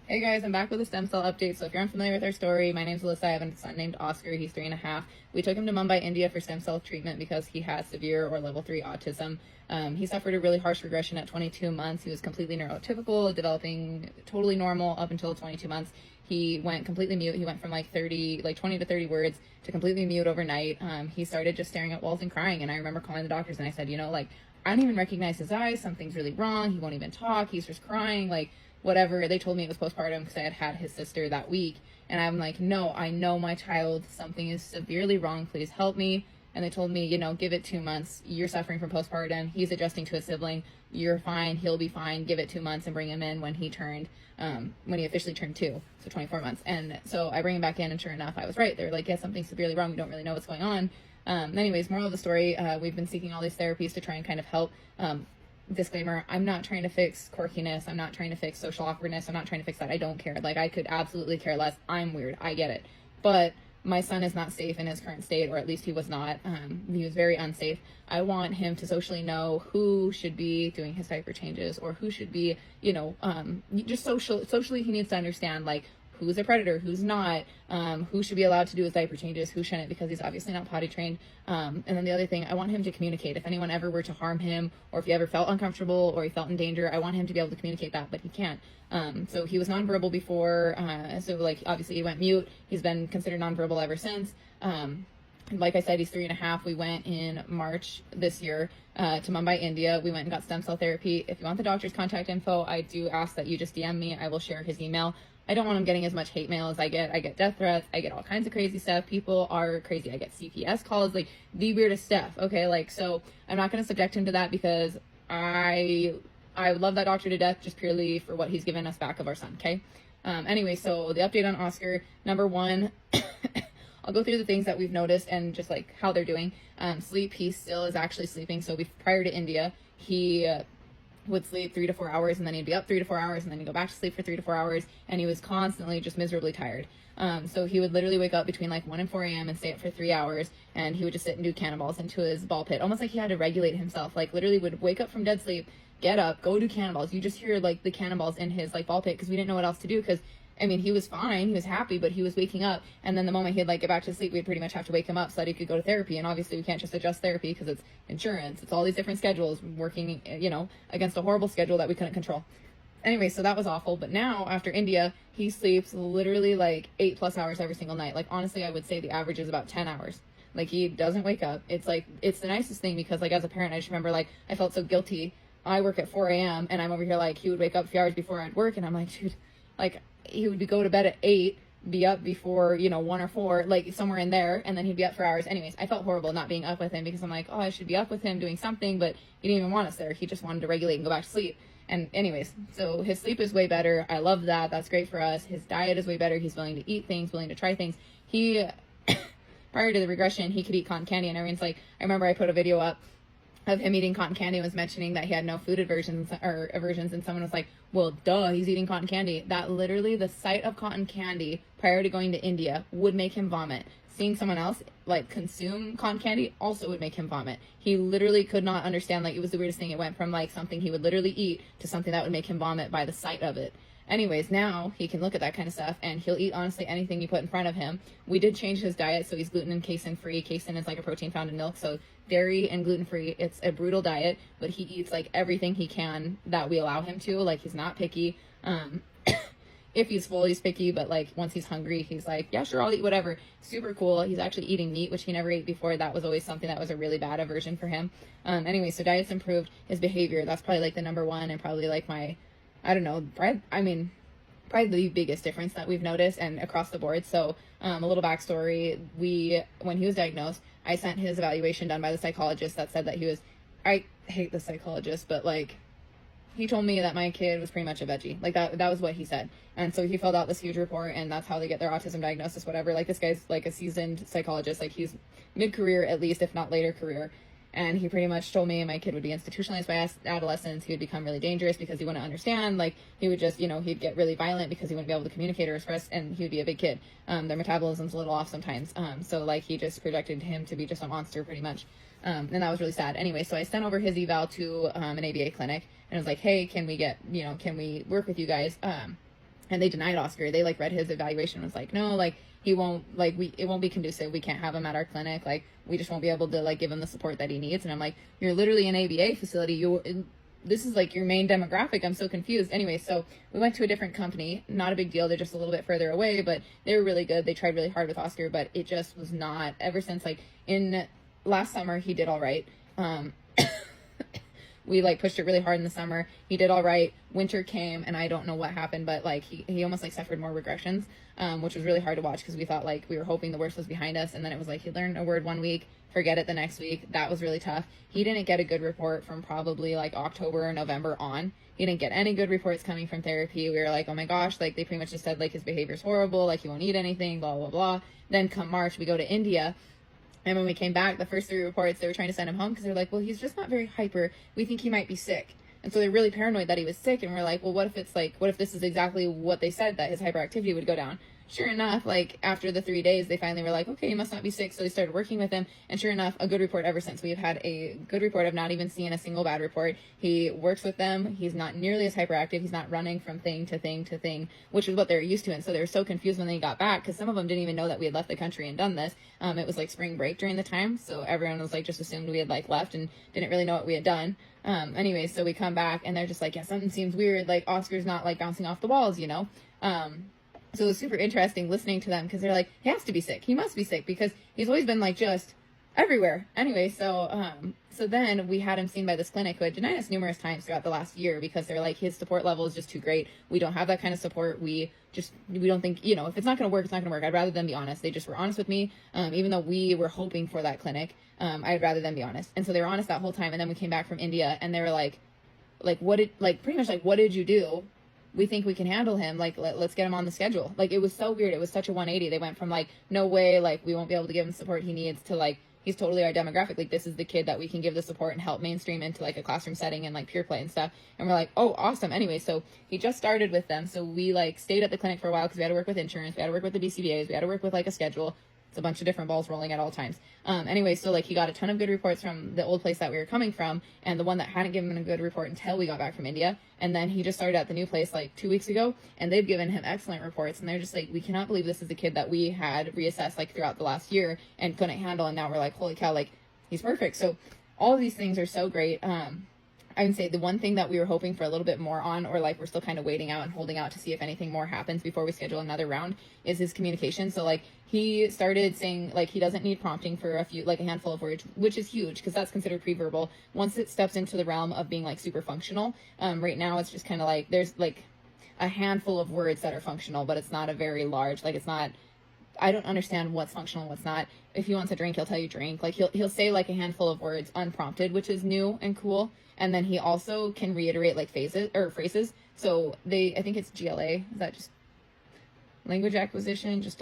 Hey guys, I'm back with a stem cell update. So if you're unfamiliar with our story, my name's Alyssa. I have a son named Oscar. He's 3.5. We took him to Mumbai, India for stem cell treatment because he has severe or level 3 autism. He suffered a really harsh regression at 22 months. He was completely neurotypical, developing totally normal up until 22 months. He went completely mute. He went from like 20 to 30 words to completely mute overnight. He started just staring at walls and crying. And I remember calling the doctors and I said, I don't even recognize his eyes. Something's really wrong. He won't even talk. He's just crying. Whatever. They told me it was postpartum because I had his sister that week. And I'm like, no, I know my child. Something is severely wrong. Please help me. And they told me, give it 2 months. You're suffering from postpartum. He's adjusting to a sibling. You're fine. He'll be fine. Give it 2 months and bring him in when he officially turned 2. So 24 months. And so I bring him back in, and sure enough, I was right. They're like, yeah, something's severely wrong. We don't really know what's going on. Anyways, moral of the story, we've been seeking all these therapies to try and kind of help. Disclaimer, I'm not trying to fix quirkiness. I'm not trying to fix social awkwardness. I'm not trying to fix that. I don't care. I could absolutely care less. I'm weird. I get it. But my son is not safe in his current state, or at least he was not. He was very unsafe. I want him to socially know who should be doing his diaper changes, or who should be, just socially he needs to understand, who's a predator, who's not, who should be allowed to do his diaper changes, who shouldn't, because he's obviously not potty trained. And then the other thing, I want him to communicate. If anyone ever were to harm him, or if he ever felt uncomfortable, or he felt in danger, I want him to be able to communicate that, but he can't. So he was nonverbal before, obviously he went mute. He's been considered nonverbal ever since. Like I said, he's 3.5. We went in March this year to Mumbai, India. We went and got stem cell therapy. If you want the doctor's contact info, I do ask that you just DM me. I will share his email. I don't want him getting as much hate mail as I get. I get death threats. I get all kinds of crazy stuff. People are crazy. I get CPS calls, the weirdest stuff. Okay, so I'm not going to subject him to that because I love that doctor to death just purely for what he's given us back of our son. Okay. Anyway, so the update on Oscar, number one, I'll go through the things that we've noticed and just how they're doing. Sleep, he still is actually sleeping. So prior to India, he would sleep 3 to 4 hours, and then he'd be up 3 to 4 hours, and then he'd go back to sleep for 3 to 4 hours, and he was constantly just miserably tired. So he would literally wake up between 1 and 4 a.m. and stay up for 3 hours, and he would just sit and do cannonballs into his ball pit, almost like he had to regulate himself. Literally would wake up from dead sleep, get up, go do cannonballs. You just hear the cannonballs in his ball pit because we didn't know what else to do, because he was fine, he was happy, but he was waking up, and then the moment he'd get back to sleep, we'd pretty much have to wake him up so that he could go to therapy. And obviously we can't just adjust therapy because it's insurance, it's all these different schedules working, against a horrible schedule that we couldn't control. Anyway, so that was awful. But now after India, he sleeps literally 8+ hours every single night. Honestly, I would say the average is about 10 hours. He doesn't wake up. It's it's the nicest thing, because as a parent, I just remember I felt so guilty. I work at 4 a.m. and I'm over here he would wake up a few hours before I'd work, and I'm dude, he would go to bed at 8, be up before 1 or 4, somewhere in there, and then he'd be up for hours. Anyways, I felt horrible not being up with him, because I'm I should be up with him doing something, but he didn't even want us there. He just wanted to regulate and go back to sleep. And anyways, so his sleep is way better. I love that. That's great for us. His diet is way better. He's willing to eat things, willing to try things. He prior to the regression, he could eat cotton candy, and everyone's I remember I put a video up of him eating cotton candy, was mentioning that he had no food aversions, and someone was well, duh, he's eating cotton candy. That literally, the sight of cotton candy prior to going to India would make him vomit. Seeing someone else consume cotton candy also would make him vomit. He literally could not understand. It was the weirdest thing. It went from something he would literally eat to something that would make him vomit by the sight of it. Anyways, now he can look at that kind of stuff, and he'll eat honestly anything you put in front of him. We did change his diet, so he's gluten and casein free. Casein is a protein found in milk, so dairy and gluten free. It's a brutal diet, but he eats everything he can that we allow him to. He's not picky. If he's full, he's picky, but once he's hungry, he's yeah, sure, I'll eat whatever. Super cool. He's actually eating meat, which he never ate before. That was always something that was a really bad aversion for him. Anyway, so diet's improved. His behavior, that's probably the number one, and probably my, I don't know, probably the biggest difference that we've noticed, and across the board. So a little backstory, when he was diagnosed, I sent his evaluation done by the psychologist that said that he was, I hate the psychologist, but he told me that my kid was pretty much a veggie. That was what he said. And so he filled out this huge report, and that's how they get their autism diagnosis, whatever. This guy's a seasoned psychologist. He's mid-career at least, if not later career. And he pretty much told me my kid would be institutionalized by adolescence. He would become really dangerous because he wouldn't understand. He would just, he'd get really violent because he wouldn't be able to communicate or express, and he would be a big kid. Their metabolism's a little off sometimes. So he just projected him to be just a monster pretty much. And that was really sad. Anyway, so I sent over his eval to an ABA clinic, and was hey, can we get, can we work with you guys? and they denied Oscar. They like read his evaluation and was like, no, like he won't, like it won't be conducive. We can't have him at our clinic. Like we just won't be able to like give him the support that he needs. And I'm like, you're literally an ABA facility. This is like your main demographic. I'm so confused. Anyway, so we went to a different company. Not a big deal. They're just a little bit further away, but they were really good. They tried really hard with Oscar, but it just was not. Ever since like in last summer, he did all right. We like pushed it really hard in the summer. He did all right. Winter came and I don't know what happened, but like he almost like suffered more regressions, which was really hard to watch because we thought like we were hoping the worst was behind us. And then it was like he learned a word one week, forget it the next week. That was really tough. He didn't get a good report from probably like October or November on. He didn't get any good reports coming from therapy. We were like, oh my gosh, like they pretty much just said like his behavior's horrible, like he won't eat anything, blah, blah, blah. Then come March, we go to India. And when we came back, the first 3 reports, they were trying to send him home because they're like, well, he's just not very hyper. We think he might be sick. And so they're really paranoid that he was sick. And we're like, well, what if this is exactly what they said, that his hyperactivity would go down? Sure enough, like after the 3 days, they finally were like, okay, he must not be sick. So they started working with him. And sure enough, a good report ever since. We've had a good report. I've not even seen a single bad report. He works with them. He's not nearly as hyperactive. He's not running from thing to thing to thing, which is what they're used to. And so they were so confused when they got back because some of them didn't even know that we had left the country and done this. It was like spring break during the time. So everyone was like just assumed we had like left and didn't really know what we had done. Anyway, so we come back and they're just like, yeah, something seems weird. Like Oscar's not like bouncing off the walls, you know? So it was super interesting listening to them because they're like, he has to be sick. He must be sick because he's always been like just everywhere. Anyway, so then we had him seen by this clinic who had denied us numerous times throughout the last year because they're like, his support level is just too great. We don't have that kind of support. We don't think, you know, if it's not going to work, it's not going to work. I'd rather them be honest. They just were honest with me. Even though we were hoping for that clinic, I'd rather them be honest. And so they were honest that whole time. And then we came back from India and they were like, pretty much like, what did you do? We think we can handle him. Like, let's get him on the schedule. Like, it was so weird. It was such a 180. They went from like, no way, like, we won't be able to give him the support he needs to like, he's totally our demographic. Like, this is the kid that we can give the support and help mainstream into like a classroom setting and like peer play and stuff. And we're like, oh, awesome. Anyway, so he just started with them. So we like stayed at the clinic for a while because we had to work with insurance. We had to work with the BCBAs. We had to work with like a schedule. It's a bunch of different balls rolling at all times. Anyway, so like he got a ton of good reports from the old place that we were coming from and the one that hadn't given him a good report until we got back from India. And then he just started at the new place like 2 weeks ago and they've given him excellent reports. And they're just like, we cannot believe this is the kid that we had reassessed like throughout the last year and couldn't handle. And now we're like, holy cow, like he's perfect. So all of these things are so great. I would say the one thing that we were hoping for a little bit more on, or like we're still kind of waiting out and holding out to see if anything more happens before we schedule another round, is his communication. So like he started saying like he doesn't need prompting for a handful of words, which is huge because that's considered pre-verbal. Once it steps into the realm of being like super functional, right now it's just kind of like there's like a handful of words that are functional, but it's not a very large, like it's not, I don't understand what's functional and what's not. If he wants a drink, he'll tell you drink. Like he'll say like a handful of words unprompted, which is new and cool. And then he also can reiterate like phrases. So I think it's GLA. Is that just language acquisition? Just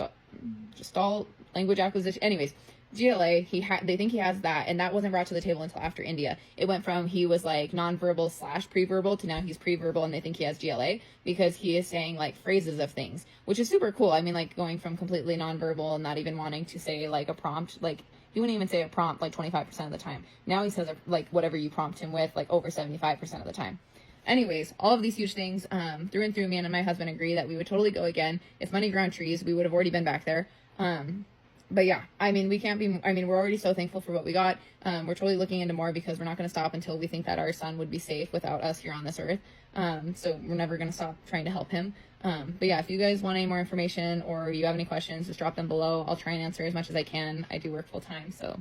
all language acquisition. Anyways, GLA, they think he has that, and that wasn't brought to the table until after India. It went from he was like nonverbal / pre-verbal to now he's pre-verbal, and they think he has GLA because he is saying like phrases of things, which is super cool. I mean, like going from completely nonverbal and not even wanting to say like a prompt, like he wouldn't even say a prompt like 25% of the time. Now he says like whatever you prompt him with, like over 75% of the time. Anyways, all of these huge things, through and through, me and my husband agree that we would totally go again. If money grew on trees, we would have already been back there. But yeah, I mean, we're already so thankful for what we got. We're totally looking into more because we're not going to stop until we think that our son would be safe without us here on this earth. So we're never going to stop trying to help him. But yeah, if you guys want any more information or you have any questions, just drop them below. I'll try and answer as much as I can. I do work full time, so